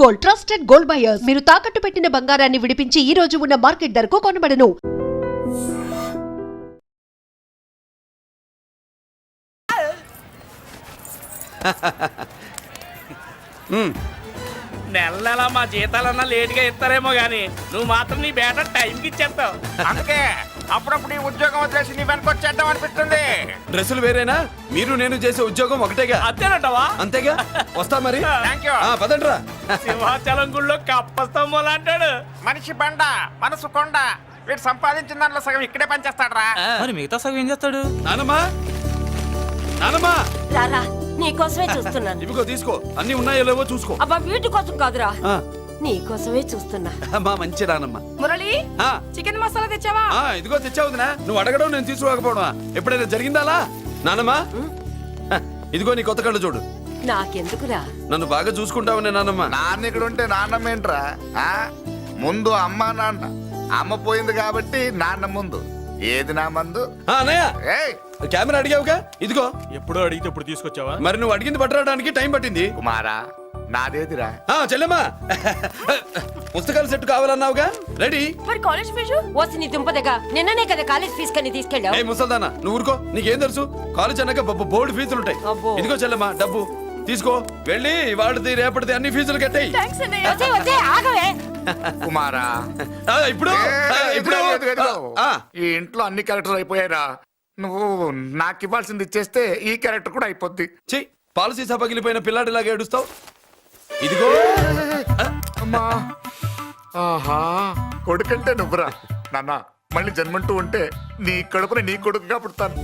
Gold trusted gold buyers మీరు తాకట్టు పెట్టిన బంగారాన్ని విడిపించి ఈ రోజు ఉన్న మార్కెట్ ధరకు కొనబడను. నెల నెల మా జీతాలన్నా లేట్గా ఇస్తారేమో గానీ నువ్వు మాత్రం నీ బేట టైంకి ఇచ్చేస్తావు. అందుకే అప్పుడప్పుడు ఈ ఉద్యోగం వదిలేసి నీ వెనక వచ్చేద్దాం అనిపిస్తుంది. డ్రెస్సులు వేరేనా? మీరు నేను చేసే ఉద్యోగం ఒకటేగా. అంతేనంటావా? అంతేగా. వస్తా మరి. Thank you. పదండ్రా. సింహాచలం గుళ్ళో కప్పస్తంభం అంటాడు. మనిషి బండ మనసు కొండ. వీడు సంపాదించిన దాంట్లో సగం ఇక్కడే పనిచేస్తాడరా. మరి మిగతా సగం ఏం చేస్తాడు? నానమ్మా, నానమ్మా, రారా నీకోసమే చూస్తున్నాను. ఇవిగో తీసుకో. అన్ని ఉన్నాయో లేవో చూసుకో. అబ్బా వీటి కోసం కాదురా, ఆ, నీకోసమే చూస్తున్నా. మా మంచి నానమ్మ. మురళి ఆ, చికెన్ మసాలా తెచ్చావా? ఇదిగో తెచ్చావుదినా. నువ్వు అడగడం నేను తీసుకోకపోవడమా? ఎప్పుడైనా జరిగిందాలా? నానమ్మా, ఇదిగో నీ కొత్త కళ్ళు చూడు. నాకెందుకురా? నన్ను బాగా చూసుకుంటావునే నానమ్మ. నాన్న ఇక్కడ ఉంటే నాన్నమ్మ ఏంట్రా? ముందు అమ్మ నాన్న. అమ్మ పోయింది కాబట్టి నాన్న ముందు. ఏది నా మందు? అన్నయ్య, ఏయ్ కెమెరా అడిగావుగా, ఇదిగో. ఎప్పుడో అడిగితే ఇప్పుడు తీసుకొచ్చావా? మరి నువ్వు అడిగింది పట్టడానికి టైం పట్టింది. కుమారా, నాదేదిరా? చెల్లెమ్మా, పుస్తకాల సెట్ కావాలన్నావుగా, రెడీ. మరి కాలేజ్ ఫీజు? ఓసి నీ దుంపదగా నిన్ననే కదా కాలేజ్ ఫీజు కని తీసుకెళ్ళావు. ఏ ముసల్దానా, నువ్వు ఊరుకో. నీకేం తెలుసు? కాలేజ్ అన్నాక బోర్డు ఫీజులు ఉంటాయి. అబ్బో. ఇదిగో చెల్లెమ్మా, డబ్బు తీసుకో. వెళ్ళి వాడిది రేపటిది అన్ని ఫీజులు కట్టాయి. థాంక్స్ అన్నయ్య. వచ్చే వచ్చే ఆగవే. కుమారా, ఇప్పుడు ఇప్పుడు ఈ ఇంట్లో అన్ని క్యారెక్టర్ అయిపోయారా? నువ్వు నాకు ఇవ్వాల్సింది ఇచ్చేస్తే ఈ క్యారెక్టర్ కూడా అయిపోద్ది. చెయ్యి. పాలసీ సభ పగిలిపోయిన పిల్లాడిలాగా ఏడుస్తావు. ఇదిగో. అమ్మా, ఆహా, కొడుకంటే నువ్వురా నాన్న. మళ్ళీ జన్మంటూ ఉంటే నీ కడుపుని నీ కొడుకుగా పుడతాను.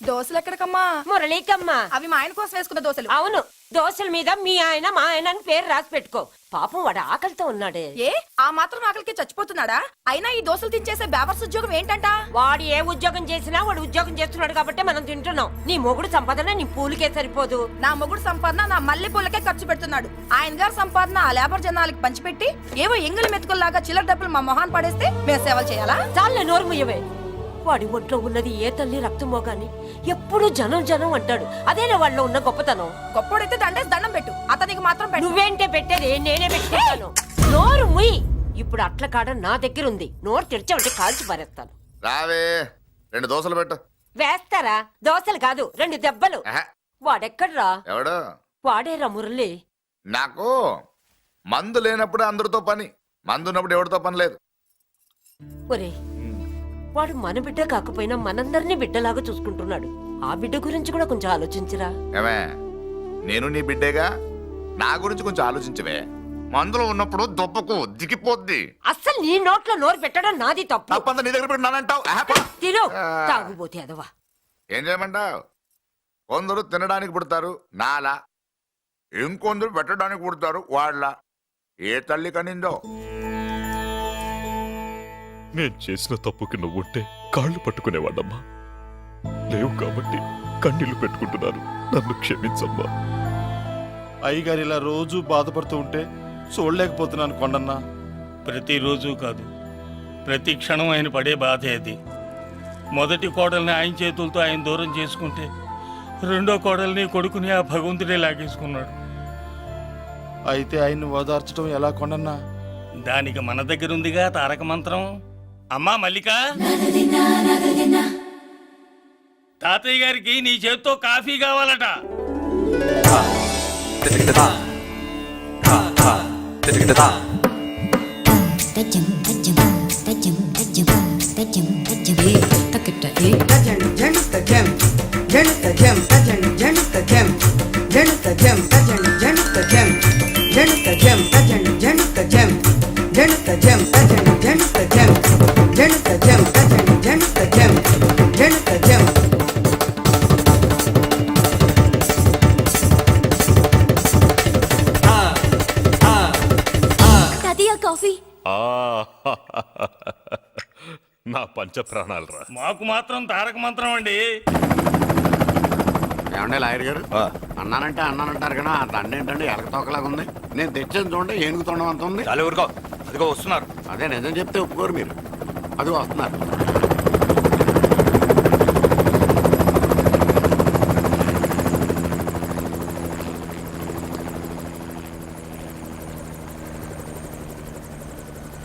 దోశలు ఎక్కడికమ్మా? మురళీకమ్మ. అవి మా ఆయన కోసం వేసుకున్న దోశలు. అవును, దోశల మీద మీ ఆయన మా ఆయన అని పేరు రాసి పెట్టుకో. పాపం వాడు ఆకలితో ఉన్నాడే. ఏ ఆ మాత్రం ఆకలికి చచ్చిపోతున్నాడా? అయినా ఈ దోశలు తినేసే బేవర్స్ ఉద్యోగం ఏంటంట? వాడు ఏ ఉద్యోగం చేసినా వాడు ఉద్యోగం చేస్తున్నాడు కాబట్టి మనం తింటున్నాం. నీ మొగుడు సంపాదన నీ పూలికే సరిపోదు. నా మొగుడు సంపాదన నా మల్లె పూలకే ఖర్చు పెడుతున్నాడు. ఆయన గారి సంపాదన ఆ లేబర్ జనాలకి పంచిపెట్టి ఏవో ఎంగిలి మెతుకుల్లాగా చిల్లర డబ్బులు మా మొహాన్ పడేస్తే మేము సేవలు చేయాలా? చాలే నోరు ముయ్యవే. వాడి ఒంట్లో ఉన్నది ఏ తల్లి రక్తమో గాని ఎప్పుడు జనం జనం అంటాడు. అదేనా వాళ్ళలో ఉన్న గొప్పతనం. గొప్పోడైతే దండేసి దండం పెట్టు, అతనికి మాత్రం పెట్టు. నువ్వేంటే పెట్టేది? నేనే పెట్టుకుంటాను. నోరు ముయ్యి. ఇప్పుడు అట్ల కాడ నా దగ్గర ఉంది. నోరు తెరిచావంటే కాల్చి పారేస్తాను. రావే, 2 దోశలు పెట్టు. వేస్తారా? దోశలు కాదు, 2 దెబ్బలు. ఆహా. వాడెక్కడ్రా? ఎవడు? వాడేరా మురళి. నాకు మందు లేనప్పుడు అందరితో పని, మందు ఉన్నప్పుడు ఎవరితో పని లేదు. ఒరే, వాడు మన బిడ్డ కాకపోయినా మనందరినీ బిడ్డలాగా చూసుకుంటున్నాడు. ఆ బిడ్డ గురించి కూడా కొంచెం ఆలోచించరా. ఏమే, నేను నీ బిడ్డేగా, నా గురించి కొంచెం ఆలోచించవే. మందులో ఉన్నప్పుడు దొప్పకు దిగిపోద్ది. అస్సలు నీ నోట్లో నోరు పెట్టడం నాది తప్పు. తప్పంతా నీ దగ్గర పెట్టినానంటావు. తిను, తాగుబోతే అదవా. ఏం చేయమంటావు? కొందరు తినడానికి పుడతారు నాలా, ఇంకొందరు పెట్టడానికి పుడతారు వాళ్ళ. ఏ తల్లి కనిందో? నేను చేసిన తప్పుకి నువ్వుంటే కాళ్ళు పట్టుకునేవాడమ్మా. లేవు కాబట్టి కన్నీళ్లు పెట్టుకుంటున్నాను. నన్ను క్షమించమ్మా. అయ్యగారు ఇలా రోజు బాధపడుతూ ఉంటే చూడలేకపోతున్నాను కొండన్నా. ప్రతిరోజు కాదు, ప్రతి క్షణం ఆయన పడే బాధే అది. మొదటి కోడల్ని ఆయన చేతులతో ఆయన దూరం చేసుకుంటే రెండో కోడల్ని కొడుకుని ఆ భగవంతుడే లాగేసుకున్నాడు. అయితే ఆయన్ని ఓదార్చడం ఎలా కొండన్నా? దానికి మన దగ్గర ఉందిగా తారక మంత్రం. అమ్మా మల్లిక, తాతయ్య గారికి నీ చేత్తో కాఫీ కావాలట. కాఫీ నా పంచ ప్రాణాలరా. మాకు మాత్రం తారక మంత్రం అండి. ఏమంటే లాయర్ గారు, అన్నానంటారు కదా, అంత అన్నేంటండి ఎలకతోకలాగా ఉంది. నేను తెచ్చాను చూడండి, ఏనుగు తొండం అంత ఉంది. చాలా ఊరుకో. అదిగో వస్తున్నారు. అదే నిజం చెప్తే ఒప్పుకోరు మీరు. అది వస్తున్నారు.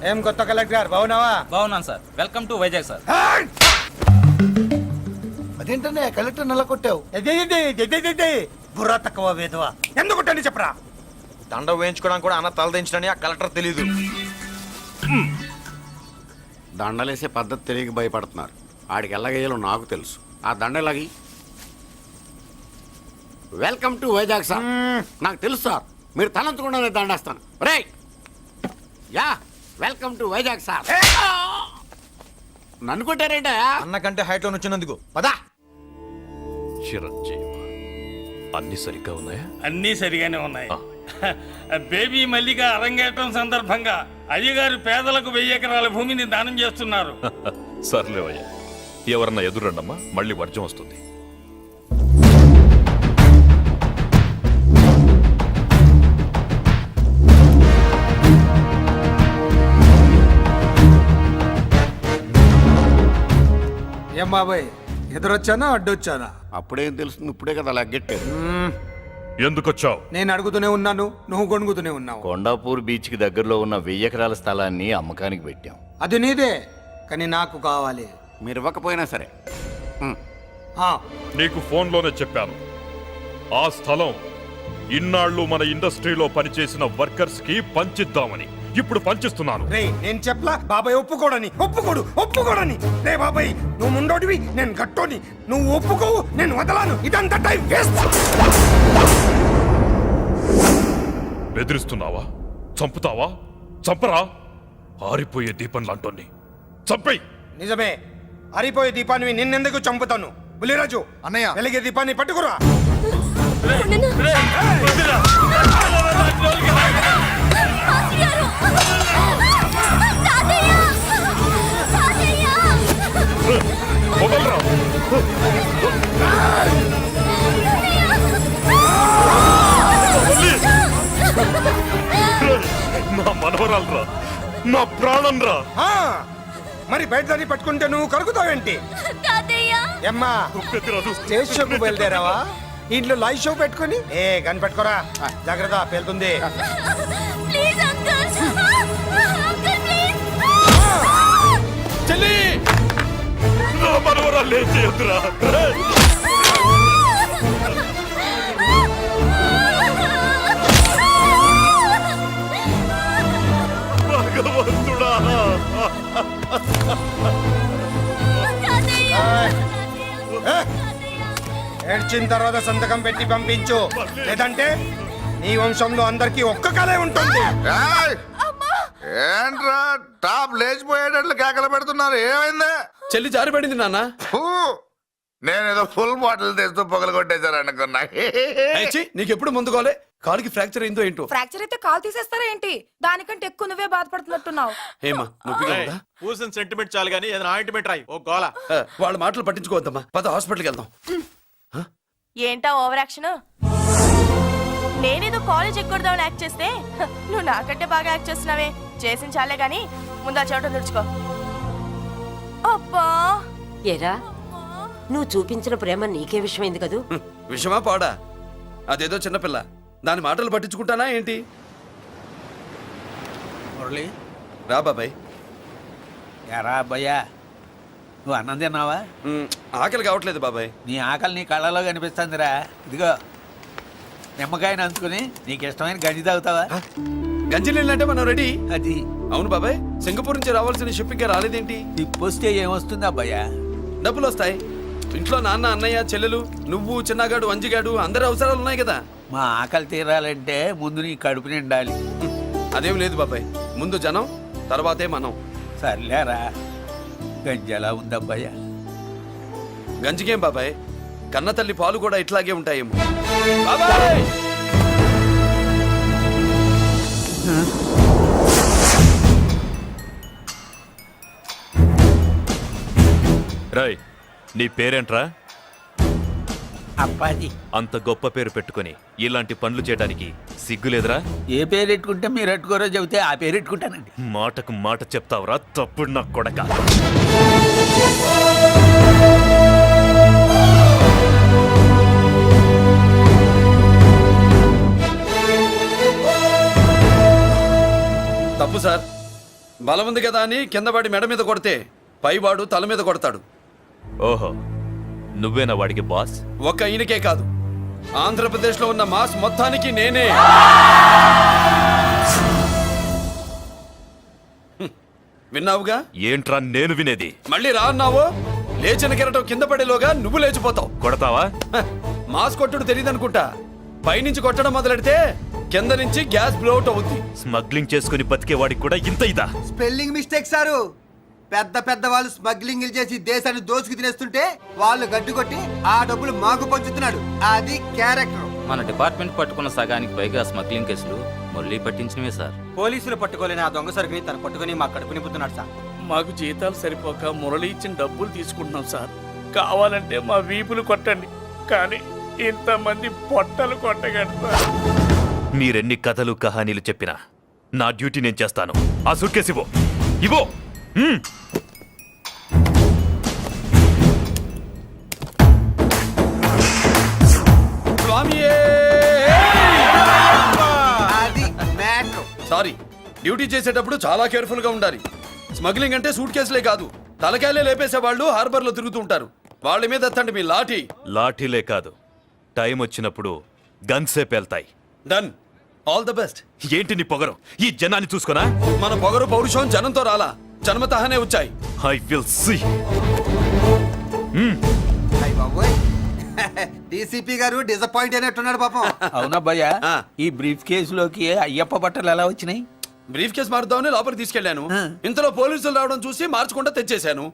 ఏం కొత్త కలెక్టర్ బాగున్నావా? బాగున్నాను sir. Welcome to Vizag sir. అదేంటనే కలెక్టర్ నెల కొట్టావు? బుర్ర తక్కువ వేదవా. ఎందుకు కొట్టండి చెప్పరా? దండ వేయించుకోవడానికి కూడా అన్న తలదించడని ఆ కలెక్టర్ తెలీదు. దండలేసే పద్ధతి తెలియక భయపడుతున్నారు. ఆడికి ఎలాగేయాలో నాకు తెలుసు. ఆ దండలాగి వెల్కమ్ టు వైజాగ్ సార్. నాకు తెలుసు సార్, మీరు తలంచకుండానే దండేస్తాను. రే యా వెల్కమ్ టు వైజాగ్ సార్. నన్ను కొట్టారేంటా? అన్నకంటే హైట్ లో వచ్చినందుకు పదా. చిరంజీవి అన్ని సరిగ్గా ఉన్నాయా? అన్నీ సరిగానే ఉన్నాయి. బేబీ మల్లిక అరంగేట్రం సందర్భంగా అయ్యగారు పేదలకు 1000 ఎకరాల భూమిని దానం చేస్తున్నారు. సర్లేవయ్యా, ఎవరన్నా ఎదురండమ్మా, మళ్ళీ వర్జం వస్తుంది. ఏం బాబాయ్, ఎదురొచ్చానా అడ్డొచ్చానా? అప్పుడేం తెలుస్తుంది, ఇప్పుడే కదా లగ్గెట్టారు. ఎందుకొచ్చావు? నేను అడుగుతూనే ఉన్నాను, నువ్వు గొణుగుతూనే ఉన్నావు. కొండాపూర్ బీచ్ కి దగ్గరలో ఉన్న 1000 ఎకరాల స్థలాన్ని అమ్మకానికి పెట్టాం. అది నీదే, కానీ నాకు కావాలి. మీరు ఇవ్వకపోయినా సరే. ఆ, నీకు ఫోన్లోనే చెప్పాను. ఆ స్థలం ఇన్నాళ్ళు మన ఇండస్ట్రీలో పనిచేసిన వర్కర్స్ కి పంచిద్దామని. ఇప్పుడు పంచిస్తున్నాను. రే నేను చెప్పలా బాబాయ్ ఒప్పుకోడని. ఒప్పుకోడని. రే బాబాయ్, నువ్వు ముండోడివి, నేను గట్టోని. నువ్వు ఒప్పుకోవు, నేను వదలాను. ఇదంతా టైం వేస్ట్. బెదిరిస్తున్నావా? చంపుతావా? చంపరా? ఆరిపోయే దీపం లాంటోని చంపేయ్. నిజమే, ఆరిపోయే దీపాన్ని నిన్నెందుకు చంపుతాను? బులిరాజు అన్నయ్య, వెలిగే దీపాన్ని పట్టుకురా. వదలరా. నా మనవరాలరా, నా ప్రాణం రా. ఆ, మరి బయట దాన్ని పట్టుకుంటే నువ్వు కరుగుతావేంటి? అమ్మా, స్టేజ్ షోకు బయలుదేరావా? ఇంట్లో లైవ్ షో పెట్టుకుని గన్ పెట్టుకోరా. జాగ్రత్త, పేలుతుంది. చెల్లి, నా మనవరాలు ఏం చేయొద్దురా. భగవంతుడా. ఏడ్చిన తర్వాత సంతకం పెట్టి పంపించు, లేదంటే నీ వంశంలో అందరికీ ఒక్క కలే ఉంటుంది. ఏంట్రా టాప్ లేచిపోయేటట్లు కేకలు పెడుతున్నారు? ఏమైంది? చెల్లి జారిపడింది నాన్న. నేనేదో ఫుల్ బాటిల్ తెస్తూ పొగలు కొట్టేశారు అనుకున్నా. నీకెప్పుడు ముందుకోలే, కాలుకి ఫ్రాక్చర్ అయిందో ఏంటో. ఫ్రాక్చర్ అయితే కాల్ తీసేస్తారా ఏంటి? దానికంటే ఎక్కువ నువ్వే బాధపడుతున్నట్టున్నావు. ఏమా నొప్పిగా ఉందా? పూసిన సెంటిమెంట్ చాలు గానీ ఏదైనా ఆయింట్మెంట్ రాయి. ఓ గోల. వాళ్ళ మాటలు పట్టించుకోవద్దమ్మా, పద హాస్పిటల్కి వెళ్దాం. ఏంటా ఓవర్ యాక్షన్? నేనేదో కాలేజ్ ఎక్కడదామని యాక్ట్ చేస్తే నువ్వు నాకంటే బాగా యాక్ట్ చేస్తున్నావే. చేసిన చాలే గాని ముందు ఆ చోట తుడుచుకో. అబ్బా, ఏరా, నువ్వు చూపించిన ప్రేమ నీకే విషయమైంది కదూ? విషమా పాడా? అదేదో చిన్నపిల్ల, దాని మాటలు పట్టించుకుంటానా ఏంటి? మురళి, రా బాబాయ్. ఎరా అబ్బాయ్యా, నువ్వు అన్నం తిన్నావా? ఆకలి కావట్లేదు బాబాయ్. నీ ఆకలి నీ కళ్ళలో కనిపిస్తుందిరా. ఇదిగో నిమ్మకాయని అంచుకుని నీకు ఇష్టమైన గంజి తాగుతావా? గంజి నీళ్ళంటే మనం రెడీ. అది అవును బాబాయ్, సింగపూర్ నుంచి రావాల్సిన షిప్పింగ్ రాలేదేంటి? తిప్పొస్తే ఏమొస్తుంది అబ్బాయ్యా? డబ్బులు వస్తాయి. ఇంట్లో నాన్న, అన్నయ్య, చెల్లెలు, నువ్వు, చిన్నగాడు, వంజిగాడు, అందరి అవసరాలు ఉన్నాయి కదా. మా ఆకలి తీరాలంటే ముందు నీ కడుపు నిండాలి. అదేం లేదు బాబాయ్, ముందు జనం, తర్వాతే మనం. సర్లేరా, గంజి ఎలా ఉందబ్బాయ్యా? గంజికేం బాబాయ్, కన్న తల్లి పాలు కూడా ఇట్లాగే ఉంటాయేమో. బాబాయ్, రాయ్, నీ పేరేంట్రా? అప్పాజీ. అంత గొప్ప పేరు పెట్టుకొని ఇలాంటి పనులు చేయడానికి సిగ్గులేదురా? ఏ పేరు ఎట్టుకుంటే మీరు ఎట్టుకోరో చెబితే ఆ పేరు ఎట్టుకుంటానండి. మాటకు మాట చెప్తావురా తప్పుడు నా కొడక. తప్పు సార్, బలం ఉంది కదా అని కింద వాడి మెడ మీద కొడితే పైవాడు తల మీద కొడతాడు. ఓహో, నువ్వేనా వాడికి బాస్? ఒక్క ఈయనకే కాదు, ఆంధ్రప్రదేశ్లో ఉన్న మాస్ మొత్తానికి నేనే. విన్నావుగా? ఏంట్రా నేను వినేది? మళ్ళీ రా అన్నావు, లేచిన కెరటం కింద పడేలోగా నువ్వు లేచిపోతావు. కొడతావా? మాస్ కొట్టుడు తెలియదనుకుంటా. పైనుంచి కొట్టడం మొదలెడితే కింద నుంచి గ్యాస్ బ్లౌట్ అవుద్ది. స్మగ్లింగ్ చేసుకుని బతికే వాడికి కూడా ఇంత ఇదా? Spelling mistake sir. పెద్ద పెద్ద వాళ్ళు స్మగ్లింగ్ చేసి దేశాన్ని దోచుకు తినేస్తుంటే వాళ్ళు గడ్డు కొట్టి ఆ డబ్బులు మాకు పంచుతున్నాడు. అది క్యారెక్టర్. మన డిపార్ట్మెంట్ పట్టుకున్న సగానికి పైగా స్మగ్లింగ్ కేసులు మురళి పట్టించినవే సార్. పోలీసులు పట్టుకోలేని ఆ దొంగ సరుకుని తను పట్టుకుని మా కడుపు నింపుతున్నాడు సార్. మాకు జీతాలు సరిపోక మురళి ఇచ్చిన డబ్బులు తీసుకుంటున్నాం సార్. కావాలంటే మా వీపులు కొట్టండి, కానీ ఇంతమంది పొట్టలు కొట్టగండి సార్. మీరెన్ని కథలు కహానీలు చెప్పినా నా డ్యూటీ నేను చేస్తాను. ఆ సూట్ కేసు ఇవ్వు. ఇవ్వు. స్వామియే! అది మ్యాటర్. సారీ, డ్యూటీ చేసేటప్పుడు చాలా కేర్ఫుల్ గా ఉండాలి. స్మగ్లింగ్ అంటే సూట్ కేసులే కాదు, తలకాయలే లేపేసే వాళ్ళు హార్బర్ లో తిరుగుతూ ఉంటారు. వాళ్ళ మీద ఎత్తండి మీ లాఠీ. లాఠీలే కాదు, టైం వచ్చినప్పుడు గన్సే పేల్తాయి. డన్. All the best. ఏంటి నీ పొగరు? ఈ జనాన్ని చూసుకోనా? మన పొగరు పౌరుషం జనంతో రాలా, జన్మతహనే వచ్చాయి. I will see. డీసీపీ గారు డిసప్పాయింట్ అయినట్టున్నాడు పాపం. అవునా భయ్యా? ఆ. ఈ బ్రీఫ్ కేసులోకి అయ్యప్ప బట్టలు ఎలా వచ్చినాయి? బ్రీఫ్ కేసు మారుద్దామని లోపలికి తీసుకెళ్లాను. ఇంతలో పోలీసులు రావడం చూసి మార్చకుండా తెచ్చేశాను.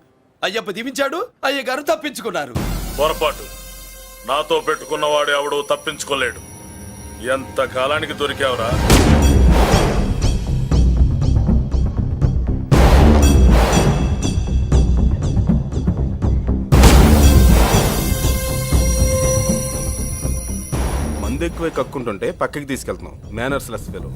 అయ్యప్ప దీవించాడు, అయ్య గారు తప్పించుకున్నారు. పొరపాటు. నాతో పెట్టుకున్నవాడు ఎవడు తప్పించుకోలేడు. ఎంత కాలానికి దొరికావురా? మందు ఎక్కువ కక్కుంటుంటే పక్కకి తీసుకెళ్తున్నాం. Manners less fellow.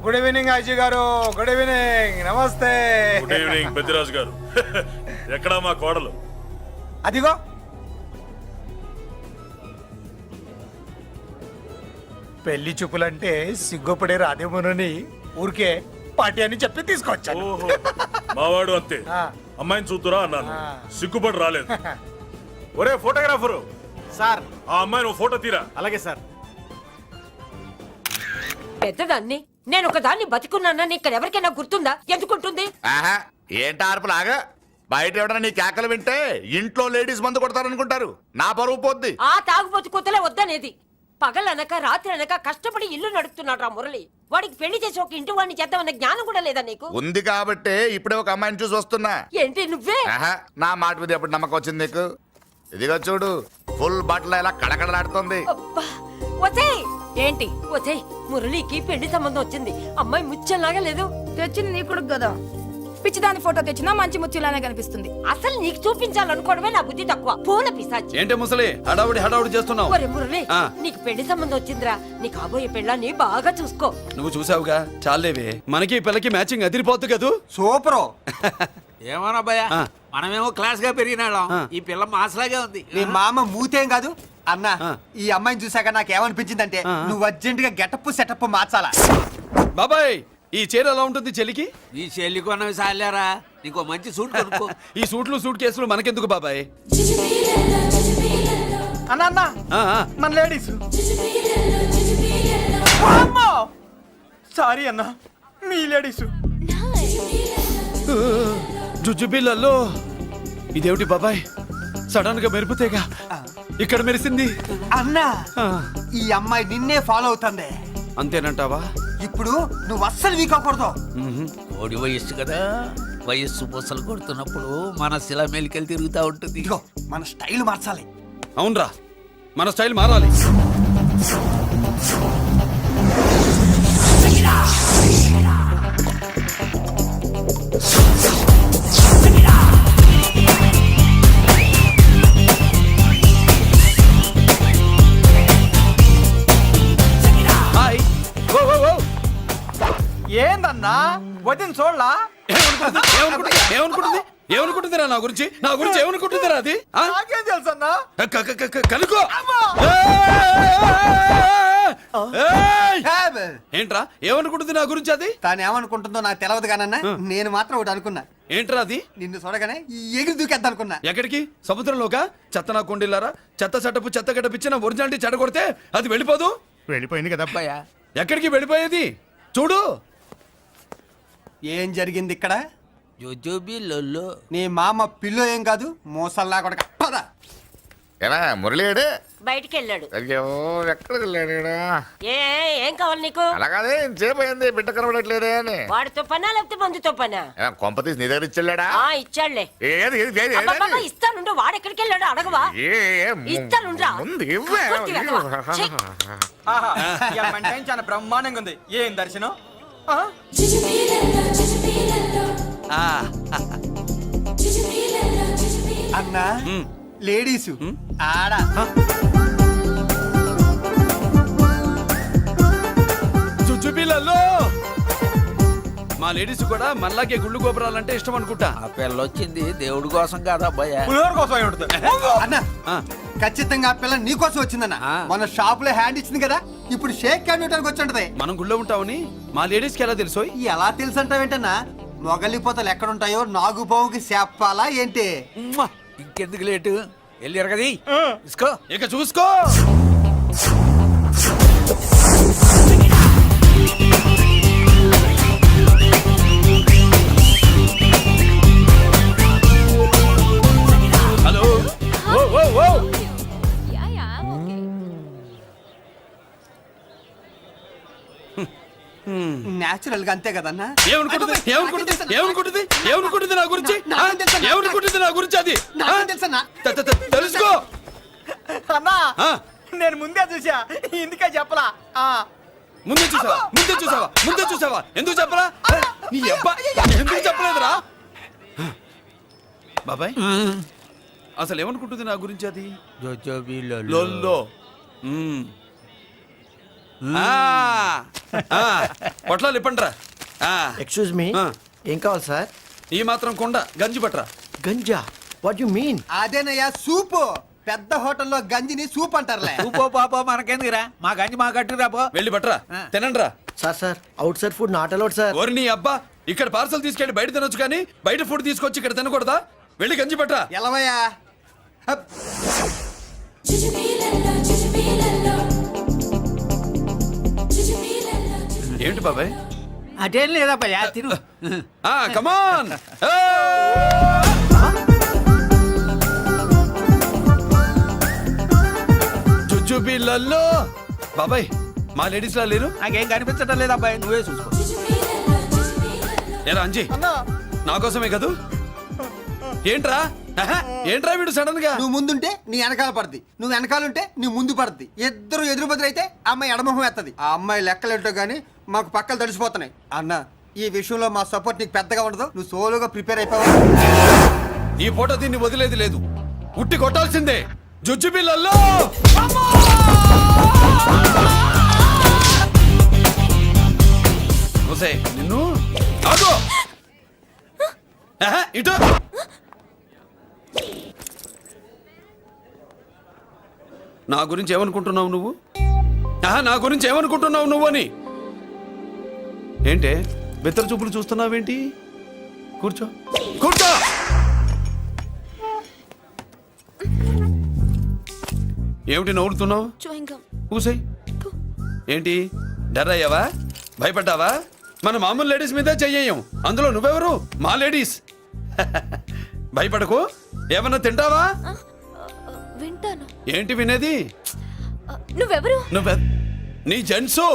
Good evening Ajay గారు. Good evening. నమస్తే. గుడ్ ఈవినింగ్ పెద్దిరాజు గారు. ఎక్కడా మా కోడలు? అదిగో పెళ్లి చూపులంటే సిగ్గుపడే రాదేమోనని ఊరికే పార్టీ అని చెప్పి తీసుకొచ్చాను. ఓహో, మావాడు అంతే. అమ్మాయిని చూద్దురా అన్నాను, సిగ్గుపడి రాలేదు. ఒరే ఫోటోగ్రాఫరు, సార్ ఆ అమ్మాయిని ఓ ఫోటో తీరా. అలాగే సార్. పెద్దదాన్ని నేను ఒక దాన్ని బతికున్నానని ఇక్కడ ఎవరికైనా గుర్తుందా? ఎందుకుంటుంది? ఆహా, ఏంటి ఆర్పులాగా? బయట ఎవడన్నా నీ కేకలు వింటే ఇంట్లో లేడీస్ మందు కొడతారనుకుంటారు. నా పరువు పోద్ది. ఆ తాగుబోతు కూతలే వద్దనేది. పగలనక రాత్రి అనక కష్టపడి ఇల్లు నడుపుతున్నాడు రా మురళి. వాడికి పెళ్లి చేసి ఒక ఇంటి వాడిని చేద్దామన్న జ్ఞానం కూడా లేదా నీకు? ఉంది కాబట్టే ఇప్పుడే ఒక అమ్మాయిని చూసి వస్తున్నా. ఏంటి నువ్వే? ఆహా, నా మాట మీద ఎప్పుడు నమ్మకం వచ్చింది నీకు? ఇదిగో చూడు, ఫుల్ బట్టలు ఇలా కడకడలాడుతుంది. అబ్బా, వచ్చేయ్. ఏంటి వచ్చేయ్? మురళికి పెళ్లి సంబంధం వచ్చింది. అమ్మాయి ముచ్చల్లాగా లేదు. తెచ్చింది నీ కొడుకు కదా, పిచ్చిదాని ఫోటో తెచ్చినా మంచి ముచ్చిలానే కనిపిస్తుంది. అసలు నీకు చూపించాలనుకోవడమే నా బుద్ధి తక్కువ. పూల పిశాచి. ఏంటే ముసలి హడావుడి చేస్తున్నావు? ఒరే మురళి, ఆ. నీకు పెళ్లి సంబంధం వచ్చిందిరా. నీ కాబోయే పెళ్ళాన్ని బాగా చూసుకో. నువ్వు చూసావుగా, చాలేవే. మనకి ఈ పిల్లకి మ్యాచింగ్ అదిరిపోద్దు కదూ. సూపరు. ఏమన్నా భయ్యా, ఆ. మనమేమో క్లాస్ గా పెరిగినాళ్ళం. ఈ పిల్ల మాసలాగే ఉంది. మీ మామ మూతేం కాదు అన్నా. ఆ. ఈ అమ్మాయిని చూసాక నాకేమనిపించిందంటే ఆ. నువ్వు అర్జెంట్ గా గెటప్ సెటప్ మార్చాలా. బాబాయ్, ఈ చీర ఎలా ఉంటుంది చెలికి? ఈ చెల్లి కొన్నవి సాలేరా, నీకు మంచి సూట్ కొనుక్కో. ఈ సూట్లు సూట్ కేసులు మనకెందుకు బాబాయ్? అన్నా అన్నా, ఆ, ఆ. మన లేడీస్. సారీ అన్నా, మీ లేడీస్. జుజుబిళ్ళల్లో ఇదేమిటి బాబాయ్, సడన్ గా మెరుపుతేగా ఇక్కడ మెరిసింది. అన్నా, ఆ, ఈ అమ్మాయి నిన్నే ఫాలో అవుతుంది. అంతేనంటావా? ఇప్పుడు నువ్వు అస్సలు వీక్ అవ్వకూడదు. ఓడి వయస్సు కదా, వయస్సు పూసలు కొడుతున్నప్పుడు మన శిల మేలికెళ్ళి తిరుగుతూ ఉంటుంది. ఇదిగో మన స్టైల్ మార్చాలి. అవునరా, మన స్టైల్ మారాలి. హాయ్. ఓ, ఓ, ఓ. ఏందన్నా వదిన చూడలా? ఏమనుకుంటుందిరా నా గురించి? నా గురించి ఏమనుకుంటుందిరా అది? ఆ? నాకేం తెలుసు అన్నా. కనుకో. ఏంట్రా ఏమనుకుంటుంది నా గురించి అది? తాను ఏమనుకుంటుందో నాకు తెలియదు కానన్నా, నేను మాత్రం ఒకటి అనుకున్నా. ఏంట్రా అది? నిన్ను చూడగానే ఎగిరి దూకేద్దాం అనుకున్నా. ఎక్కడికి? సముద్రంలోకా? చెత్త నా కొండిల్లారా, చెత్త చెట్టపు చెత్త గడపిచ్చి నా ఒరిజినాలిటీ చెడగొడితే అది వెళ్ళిపోదు. వెళ్ళిపోయింది కదా అబ్బాయా ఎక్కడికి వెళ్ళిపోయేది? చూడు ఏం జరిగింది ఇక్కడ? జోజోబీ లొల్లో నీ మామ పిల్లో ఏం కాదు, మోసల్లా కొడక. పద. ఎలా మురళీడు బయటికి వెళ్ళాడు. అయ్యో ఎక్కడికి వెళ్ళాడు? ఏం కావాలి నీకు? అలాగే సేపు అయింది బిడ్డ కనబడట్లేదే అని. వాడితో పనా లేకపోతే మందుతో పనా? కొంప తీసి నీ దగ్గర ఇచ్చాడా? ఇచ్చాడులే. ఏది ఏది ఏది అబ్బబ్బబ్బ, ఇస్తానుండు. వాడు ఎక్కడికి వెళ్ళాడు అడగవా? ఇస్తానుండ్రా. ముందు ఇవ్వే. కొట్టి వెధవా. ఛీ. చాలా బ్రహ్మాండంగా ఉంది. ఏం దర్శనం? అన్నా లేడీస్ ఆడ చుచ్చుపిల్లల్లో మా లేడీస్ కూడా మనలాగే గుళ్ళు గోపురాలంటే ఇష్టం అనుకుంటా. ఆ పిల్ల వచ్చింది దేవుడి కోసం కాదు అబ్బాయా. అన్న ఖచ్చితంగా ఆ పిల్ల నీ కోసం వచ్చిందన్న. మన షాప్ లో హ్యాండ్ ఇచ్చింది కదా, ఇప్పుడు షేక్ హ్యాండ్ ఇవ్వడానికి వచ్చి ఉంటది. మనం గుళ్ళో ఉంటామని మా లేడీస్ కి ఎలా తెలుసు? ఎలా తెలుసు అంటావేంటన్నా? మొగలిపోతలు ఎక్కడుంటాయో నాగుబావుకి చెప్పాలా ఏంటి? ఇంకెందుకు లేటు వెళ్ళారు కదా తీసుకో. ఇక చూసుకో. హలో ఓ ఓ ఓ నేచురల్ గా అంతే కదన్నా. ఏమనుకుంటుంది నా గురించి? ఏమనుకుంటుంది నా గురించి? అది తెలుసన్నా. తెలుసుకో. అన్నా నేను ముందే చూసా, ఇందుకే చెప్పలా. ముందే చూసావా? ఎందుకు చెప్పరా? నీ అబ్బా ఎందుకు చెప్పలేదురా? బాబాయ్ అసలు ఏమనుకుంటుంది నా గురించి? అది జోజోబీ లొల్లో. పొట్లాలు ఇప్పండ్రా. ఎక్స్క్యూజ్ మీ, ఏం కావాలి సార్? ఈ మాత్రం కొండ గంజి పట్రా. గంజా? What you mean? అదేనయ్యా సూపు. పెద్ద హోటల్లో గంజిని సూప్ అంటారులే. ఊపో పాపో మనకెందుకురా, మా గంజి మా కట్టురా పో. వెళ్ళి పట్రా, తినండ్రా. Sir outside food not allowed sir. ఓరి నీ అబ్బా, ఇక్కడ పార్సల్ తీసుకెళ్ళి బయట తినొచ్చు కానీ బయట ఫుడ్ తీసుకొచ్చి ఇక్కడ తినకూడదా? వెళ్ళి గంజి పట్రా. ఎలవయ్యా. ఏంటి బాబాయ్? అదేం లేదబ్బా తిను. కమాన్. చుచ్చుపిల్లల్లో బాబాయ్ మా లేడీస్ లా లేరు? నాకేం కనిపించడం లేదు అబ్బాయి, నువ్వే చూసుకో. ఏరా అంజీ, నా కోసమే కదూ? ఏంట్రా ఏంట్రా వీడు సడన్ గా? నువ్వు ముందుంటే నీ వెనకాల పడుద్ది, నువ్వు వెనకాలంటే నీ ముందు పడుద్ది. ఇద్దరు ఎదురు బదులైతే అమ్మాయి ఎడమొహం ఎత్తది. ఆ అమ్మాయి లెక్కలేంటో గానీ మాకు పక్కలు తడిసిపోతున్నాయి. అన్న ఈ విషయంలో మా సపోర్ట్ నీకు పెద్దగా ఉండదు. నువ్వు సోలోగా ప్రిపేర్ అయిపోవాలి. ఈ పూట దీన్ని వదిలేది లేదు, ఉట్టి కొట్టాల్సిందే. జుజ్జు పిల్లల్లో నిన్ను ఆగో. ఇటు నా గురించి ఏమనుకుంటున్నావు నువ్వు? నా గురించి ఏమనుకుంటున్నావు నువ్వు అని? ఏంటే బెత్తర చూపులు చూస్తున్నావేంటి? కూర్చో. ఏమిటి నవ్వుతున్నావు? కూసై. ఏంటి డర్ అయ్యావా? భయపడ్డావా? మన మామూలు లేడీస్ మీద చెయ్యం, అందులో నువ్వెవరు? మా లేడీస్. భయపడకు. ఏమన్నా తింటావా? వింటాను. ఏంటి వినేది? నువ్వెవరు? నీ జెంట్సు.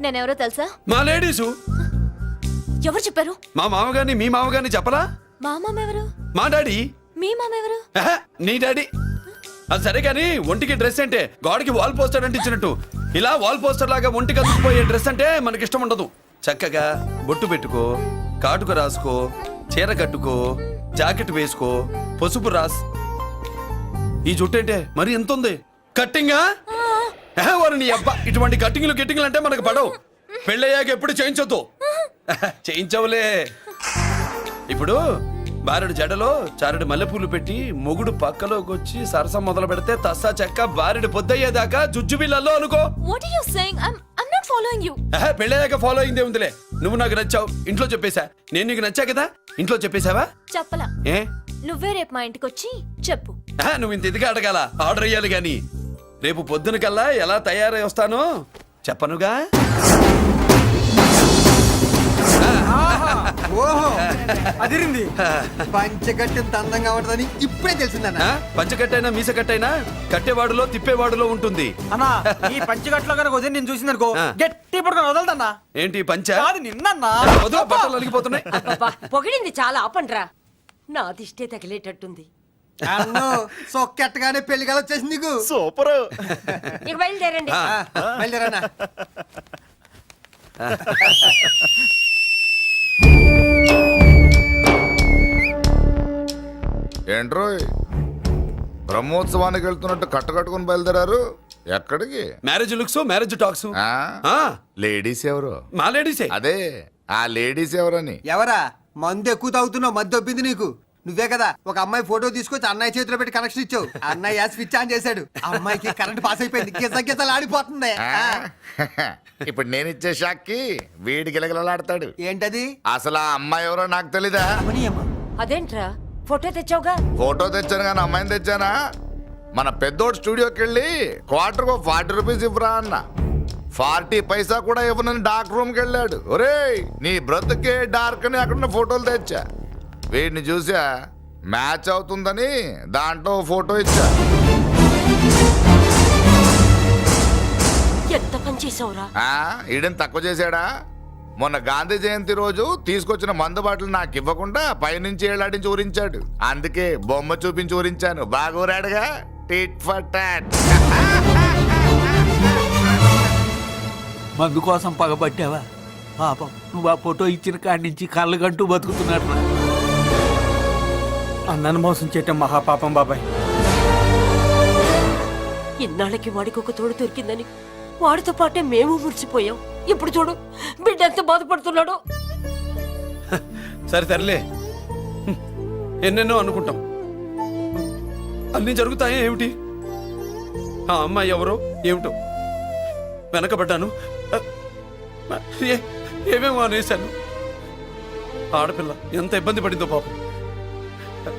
నేనెవరో తెలుసా? మా లేడీసు. ఎవరు చెప్పారు? మా మామగారిని మీ మామగారిని చెప్పలా? మా మామ ఎవరు? మా డాడీ. మీ మామ ఎవరు? నీ డాడీ. అది సరే కానీ ఒంటికి డ్రెస్ అంటే గోడకి వాల్ పోస్టర్ అంటే ఇచ్చినట్టు ఇలా వాల్ పోస్టర్ లాగా ఒంటికి అందుకుపోయే డ్రెస్ అంటే మనకి ఇష్టం ఉండదు. చక్కగా బొట్టు పెట్టుకో, కాటుక రాసుకో, చీర కట్టుకో, జాకెట్ వేసుకో, పసుపు రాస్. ఈ జుట్టు అంటే మరి ఎంత ఉంది? కట్టింగా? వారు నీ అబ్బా, ఇటువంటి కట్టింగ్లు గిట్టింగ్లు అంటే మనకు పడవు. పెళ్ళయ్యాక ఎప్పుడు చేయించొద్దు. చేయించవులే. ఇప్పుడు బారెడు జడలో చారెడు మల్లెపూలు పెట్టి మొగుడు పక్కలోకి వచ్చి సరసం మొదలు పెడితే తస్సా చెక్క బారెడు పొద్దయ్యేదాకా జుజ్జు బిళ్ళల్లో అనుకో. What are you saying? I'm not following you. పెళ్ళయ్యాక ఫాలో అయిందే ఉందిలే. నువ్వు నాకు నచ్చావు, ఇంట్లో చెప్పేశా. నేను నీకు నచ్చా కదా, ఇంట్లో చెప్పేశావా? చెప్పలా. ఏ నువ్వే రేపు మా ఇంటికి వచ్చి చెప్పు. నువ్వు ఇంత ఇదిగా అడగాల, ఆర్డర్ అయ్యాలి గాని. రేపు పొద్దున కల్లా ఎలా తయారై వస్తానో చెప్పనుగా. ఓహో అదిరింది. పంచగట్టెంత అందంగా ఉంటుందని ఇప్పుడే తెలిసిందన్న. పంచకట్టైనా మీసకట్టైనా కట్టేవాడులో తిప్పేవాడులో ఉంటుంది. అన్నా ఈ పంచగట్లో కనుక వదిలి నేను చూసిందనుకో గట్టి పడుకొని వదలదన్నా. ఏంటి పంచ? కాదు నిన్నన్నా. వదిలే, బట్టలు అలిగిపోతున్నాయి. అబ్బబ్బా, పొగిడింది చాలా ఆపండ్రా. నా దిష్టే తగిలేటట్టుంది. అన్ను సొక్కెట్టగానే పెళ్లి కల వచ్చేసింది నీకు. సూపర్. ఇక బయలుదేరండి. బయలుదేరన్నా. ఏంట్రోయ్ బ్రహ్మోత్సవానికి వెళ్తున్నట్టు కట్టుకట్టుకుని బయలుదేరారు? ఎక్కడికి? Marriage looks, marriage talks. Ladies ఎవరు? మా లేడీసే. అదే ఆ లేడీస్ ఎవరని. ఎవరా? మందు ఎక్కువ తాగుతున్నావు, మధ్య దొబ్బింది నీకు. నువ్వే కదా ఒక అమ్మాయి ఫోటో తీసుకొచ్చి అన్నయ్య చేతిలో పెట్టి కనెక్షన్ ఇచ్చావు. అన్నయ్య స్విచ్ ఆన్ చేశాడు, అమ్మాయికి కరెంట్ పాస్ అయిపోయింది, గిజగిజలు ఆడిపోతుంది. ఇప్పుడు నేను ఇచ్చే షాక్కి వీడి గిలగిలలాడతాడు. ఏంటది? అసలు ఆ అమ్మాయి ఎవరో నాకు తెలీదా? అదేంట్రా ఫోటో తెచ్చావుగా? ఫోటో తెచ్చాను కానీ అమ్మాయిని తెచ్చానా? మన పెద్దోడు స్టూడియోకి వెళ్ళి క్వార్టర్కు 40 రూపీస్ ఇవ్వరా అన్న. 40 పైసా కూడా ఇవ్వనని డార్క్ రూమ్కి వెళ్ళాడు. ఒరేయ్ నీ బ్రతుకే డార్క్ అని అక్కడ ఫోటోలు తెచ్చా. వీడిని చూసా మ్యాచ్ అవుతుందని దాంట్లో ఫోటో ఇచ్చా. ఎంత పని చేసావురా? ఈడని తక్కువ చేశాడా? మొన్న గాంధీ జయంతి రోజు తీసుకొచ్చిన మందు బాటలు నాకు ఇవ్వకుండా పైనుంచి ఏలాడించి ఊరించాడు. అందుకే బొమ్మ చూపించి ఊరించాను. బాగా ఊరాడుగా. Tit for tat. మందు కోసం పగబట్టావా? పాపం నువ్వు ఆ ఫోటో ఇచ్చిన కాడి నుంచి కళ్ళగంటూ బతుకుతున్నట్టు. అన్నను మోసం చేయటం మహాపాపం బాబాయ్. ఇన్నాళ్ళకి వాడికి ఒక తోడు దొరికిందని వాడితో పాటే మేము మురిసిపోయాం. ఇప్పుడు చూడు బిడ్డ ఎంత బాధపడుతున్నాడో. సరే తరలే, ఎన్నెన్నో అనుకుంటాం, అన్నీ జరుగుతాయే ఏమిటి? ఆ అమ్మాయి ఎవరో ఏమిటో వెనకబడ్డాను, ఏమేమో అనేశాను. ఆడపిల్ల ఎంత ఇబ్బంది పడిందో పాపం.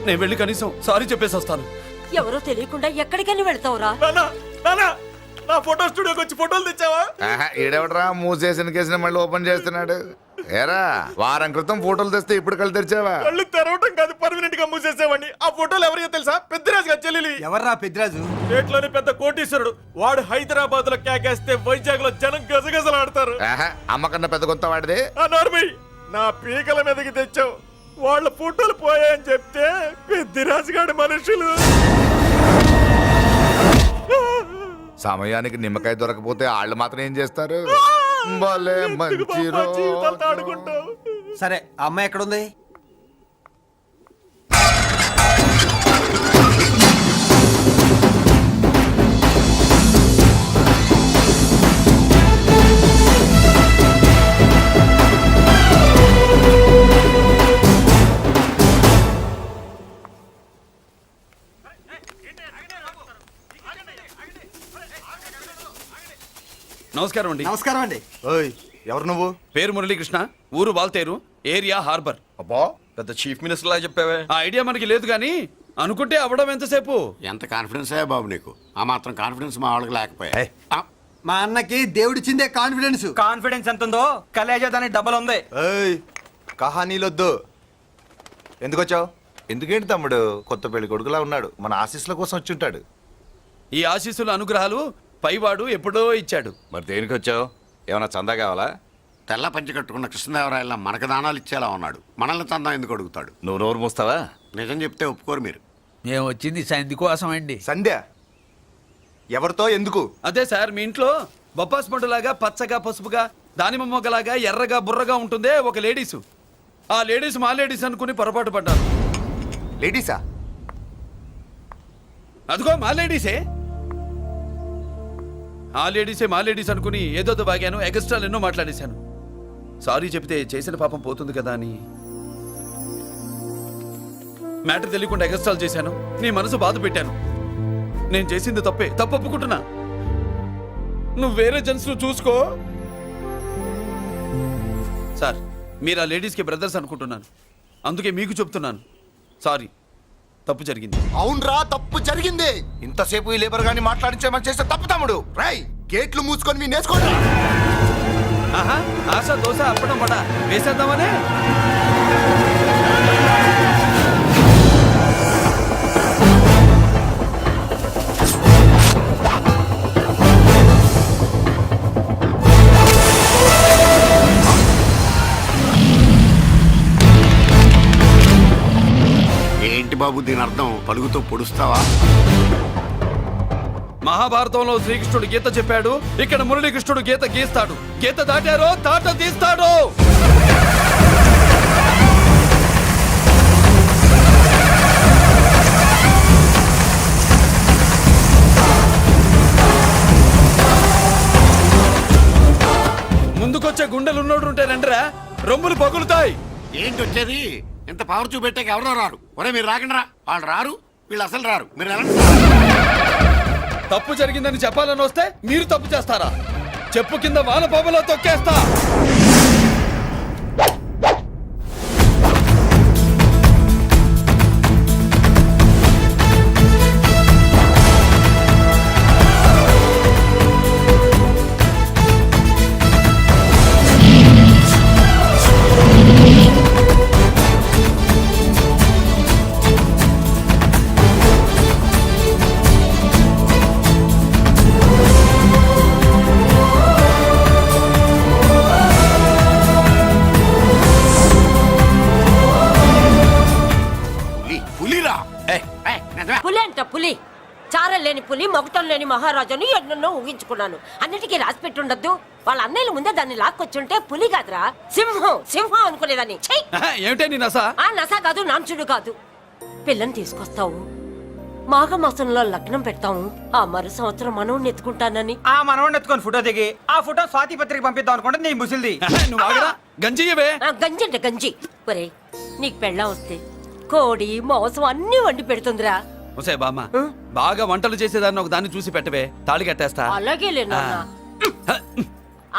నేను వెళ్ళి కనీసం సారీ చెప్పేసి వస్తాను. ఎవరో తెలియకుండా ఎక్కడికని వెళ్తావురా? నా ఫోటో స్టూడియోకి వచ్చి ఫోటోలు తెచ్చావా? ఈడెవడరా మూసేసిన కేసుని మళ్ళీ ఓపెన్ చేస్తున్నాడు? ఏరా వారం క్రితం ఫోటోలు తెస్తే ఇప్పుడు కళ్ళు తెరిచావా? కళ్ళు తెరవటం కాదు, పర్మనెంట్ గా మూసేసేవాడిని. ఆ ఫోటోలు ఎవరికో తెలుసా? పెద్దరాజు గారి చెల్లెలి. ఎవర్రా పెద్దరాజు? స్టేట్లోని పెద్ద కోటీశ్వరుడు. వాడు హైదరాబాద్ లో కేకేస్తే వైజాగ్ లో జనం గజగజలాడతారు. అమ్మకన్నా పెద్ద కొత్త వాడిదే. నా పీకల మీదకి తెచ్చావు. వాళ్ళ ఫోటోలు పోయాయని చెప్తే పెద్దరాజు గారి మనుషులు. సమయానికి నిమ్మకాయ దొరకపోతే వాళ్ళు మాత్రం ఏం చేస్తారు? భలే మంచి రోజు. సరే అమ్మాయి ఎక్కడుంది? నమస్కారం అండి. నమస్కారం అండి. ఓయ్ ఎవరు నువ్వు? పేరు మురళీకృష్ణ, ఊరు వాల్తేరు, ఏరియా హార్బర్. అబ్బా పెద్ద చీఫ్ మినిస్టర్ లాగా చెప్పావే. ఆ ఐడియా మనకి లేదు కానీ అనుకుంటే అవ్వడం ఎంతసేపు? ఎంత కాన్ఫిడెన్స్ అయ్యా బాబు నీకు? ఆ మాత్రం కాన్ఫిడెన్స్ మా వాళ్ళకి లేకపోయా? మా అన్నకి దేవుడిచ్చిందే కాన్ఫిడెన్స్. కాన్ఫిడెన్స్ ఎంత ఉందో కలేజా దానికి డబల్ ఉంది. కహానీలొద్దు. ఎందుకు వచ్చావు? ఎందుకేంటి తమ్ముడు కొత్త పెళ్లి కొడుకులా ఉన్నాడు. మన ఆశీస్సుల కోసం వచ్చి ఉంటాడు. ఈ ఆశీస్సుల అనుగ్రహాలు పైవాడు ఎప్పుడో ఇచ్చాడు. మరి దేనికి వచ్చావు? ఏమైనా చందా కావాలా? తెల్ల పంచి కట్టుకున్న కృష్ణదేవరాయల మనకు దానాలు ఇచ్చేలా ఉన్నాడు. మనల్ని చందా ఎందుకు అడుగుతాడు? నువ్వు నోరు మూస్తావా? నిజం చెప్తే ఒప్పుకోరు మీరు. మేము వచ్చింది సంధి కోసం అండి. సంధ్య ఎవరితో ఎందుకు? అదే సార్, మీ ఇంట్లో బొప్పాస్ పండులాగా పచ్చగా పసుపుగా దానిమ్మ మొగ్గలాగా ఎర్రగా బుర్రగా ఉంటుందే ఒక లేడీసు. ఆ లేడీస్ మా లేడీస్ అనుకుని పొరపాటు పడ్డాను. లేడీసా? అదిగో మా లేడీసే. ఆ లేడీసే మా లేడీస్ అనుకుని ఏదో బాగాను, ఎగస్ట్రాలు ఎన్నో మాట్లాడేశాను. సారీ చెప్తే చేసిన పాపం పోతుంది కదా అని. మ్యాటర్ తెలియకుండా ఎగస్ట్రాల్ చేశాను, నీ మనసు బాధ పెట్టాను. నేను చేసింది తప్పే, తప్పు ఒప్పుకుంటున్నా. నువ్వు వేరే జెంట్స్ చూసుకో. సార్, మీరు ఆ లేడీస్కి బ్రదర్స్ అనుకుంటున్నాను, అందుకే మీకు చెప్తున్నాను. సారీ, తప్పు జరిగింది. అవునరా, తప్పు జరిగింది. ఇంతసేపు ఈ లేబర్ గాని మాట్లాడించేమని చేస్తే తప్పు తమ్ముడు. రై, గేట్లు మూసుకొని మీ నేర్చుకోండి. ఆహా, ఆశ దోశ అప్పడం వడ వేసేద్దామనే. ఏంటి బాబు దీని అర్థం? పలుగుతో పొడుస్తావా? మహాభారతంలో శ్రీకృష్ణుడు గీత చెప్పాడు, ఇక్కడ మురళీకృష్ణుడు గీత గీస్తాడు. గీత దాటారో తాట తీస్తాడు. ముందుకొచ్చే గుండెలు ఉన్నోడు ఉంటే రండిరా, రొమ్ములు పగులుతాయి. ఏంటి వచ్చేది? ఇంత పవర్ చూపెట్టాక ఎవరో రారు. ఒరే మీరు రాకండి రా. వాళ్ళు రారు, వీళ్ళు అసలు రారు. మీరు ఎలా? తప్పు జరిగిందని చెప్పాలని వస్తే మీరు తప్పు చేస్తారా? చెప్పు కింద వాన పాపలో తొక్కేస్తా. పులి అంట పులి, చారం లేని పులి, మొగటం లేని మహారాజుని ఎన్నెన్నో ఊహించుకున్నాను. అన్నిటికీ రాసి పెట్టుండద్దు. వాళ్ళ అన్నయ్యల ముందే దాన్ని లాక్కొచ్చుంటే పులి కాదురా, సింహం సింహం అనుకునేదాన్ని. ఏమిటే నీ నస? ఆ నస కాదు, నాంచుడు కాదు. పిల్లని తీసుకొస్తావు, మాఘమాసంలో లగ్నం పెడతాము, ఆ మరు సంవత్సరం మనవుని ఎత్తుకుంటానని. ఆ మనవాడిని ఎత్తుకొని ఫోటో దిగి ఆ ఫోటో స్వాతి పత్రిక పంపిద్దాం అనుకుంటే నీ ముసిల్ది. నువ్వు ఆగరా, గంజియవే. గంజి అంటే గంజి. ఒరే, నీకు పెళ్ళం వస్తే కోడి మాంసం అన్ని వండి పెడుతుందిరా. ఒసే బామ్మ, బాగా వంటలు చేసేదాన్ని ఒక దాన్ని చూసి పెట్టవే, తాళి కట్టేస్తా. అలాగే లేనా?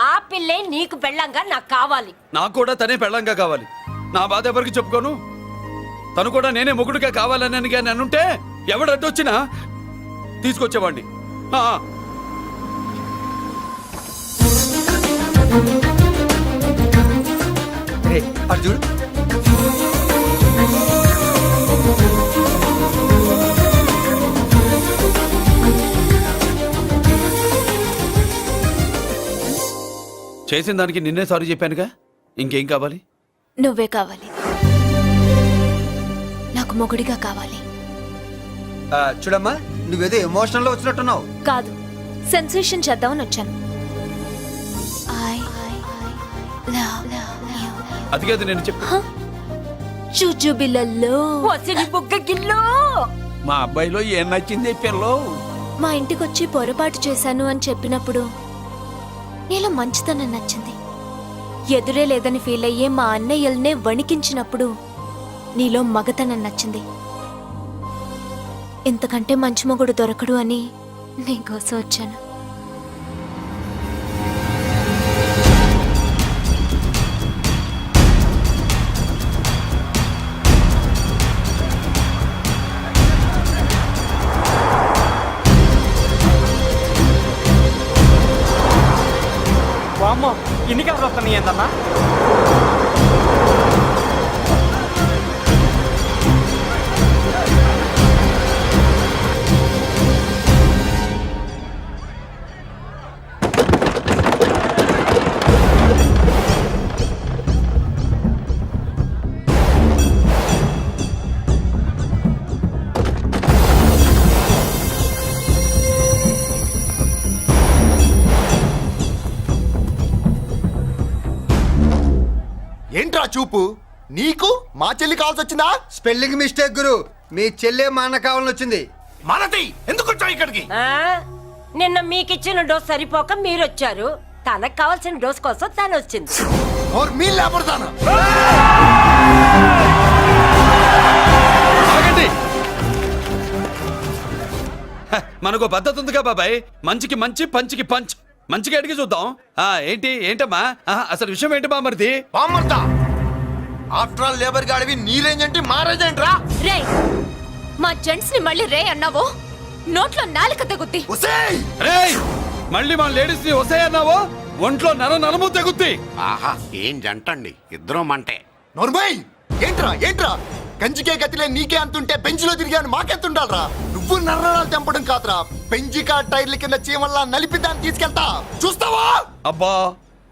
ఆ పిల్లే నీకు పెళ్ళంగా నాకు కావాలి. నాకు కూడా తనే పెళ్ళంగా కావాలి. నా బాధ ఎవరికి చెప్పుకోను. తను కూడా నేనే మొగుడుగా కావాలని కానీ అనుంటే ఎవడు అడ్డొచ్చినా తీసుకొచ్చేవాడిని. అర్జున్, చేసిన దానికి నిన్నే సారీ చెప్పానుగా, ఇంకేం కావాలి? నువ్వే కావాలి, నాకు మొగుడిగా కావాలి. చూడమ్మా, నువ్వేదో ఎమోషనల్ లో వచ్చినట్టున్నావు. కాదు, సెన్సేషన్ చేద్దామని వచ్చాను. అది కాదు నేను చెప్పు. చుచుబిళ్ళల్లో బుగ్గ గిల్లో మా అబ్బాయిలో ఏం నచ్చింది పిల్లో? మా ఇంటికొచ్చి పొరపాటు చేశాను అని చెప్పినప్పుడు నీలో మంచితనం నచ్చింది. ఎదురే లేదని ఫీల్ అయ్యే మా అన్నయ్యల్నే వణికించినప్పుడు నీలో మగతనం నచ్చింది. ఇంతకంటే మంచి మొగుడు దొరకడు అని నీకోసం వచ్చాను. వామ్మో, ఇన్ని కలర్లు వస్తున్నాయి ఏంటన్నా? ఏంట్రా చూపు? నీకు మా చెల్లి కావాల్సి వచ్చిందా? స్పెల్లింగ్ మిస్టేక్ గురు. మీ చెల్లె మా అన్న కావాలని వచ్చింది. మనది ఎందుకు వచ్చావు ఇక్కడికి? నిన్న మీకిచ్చిన డోస్ సరిపోక మీరొచ్చారు. తనకు కావాల్సిన డోస్ కోసం తను వచ్చింది. और मी लेबर మనకు పద్ధతి ఉందిగా బాబాయ్, మంచికి మంచి పంచికి పంచ్. మంచిగా అడిగి చూద్దాం. ఏంటమ్మా అసలు విషయం ఏంటి బామర్ది? బామ్మర్దా ఆఫ్టర్ ఆల్ లేబర్ గాడివి నీ రేంజ్ ఏంటి మా రేంజ్ ఏంట్రా? రే మా జెంట్స్ ని మళ్ళీ రే అన్నావో నోట్లో నాలుక తెగుద్ది. రేయ్ మళ్ళీ మా లేడీస్ ని వస్తాయన్నావో ఒంట్లో నరము తెగుద్ది. ఆహా ఏం జంటండి, ఇద్దరం మంటే. నోర్మై ఏంట్రా ఏంట్రా కంచికే గతిలే నీకే అంతుంటే బెంచ్లో తిరిగాను మాకెంతుండాలరా? నువ్వు నర్రాలు తెంపడం కాదురా, బెంజికా టైర్ల కింద చీమల్లా నలిపి దాన్ని తీసుకెళ్తా చూస్తావా? అబ్బా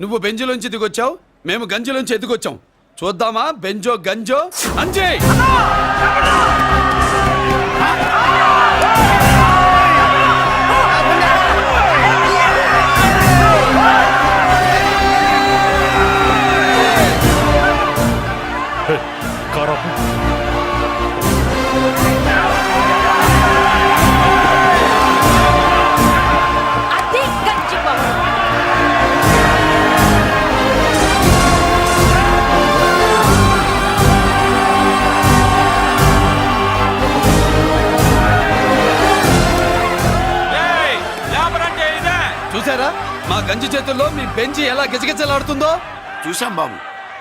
నువ్వు బెంజులోంచి దిగొచ్చావు, మేము గంజిలోంచి ఎదిగొచ్చాం. చూద్దామా బెంజో గంజో అంజే. అది గంజి పవర్. చూసారా మా గంజి చేతుల్లో మీ బెంజి ఎలా గిజగిజలాడుతుందో? చూసాం బాబు.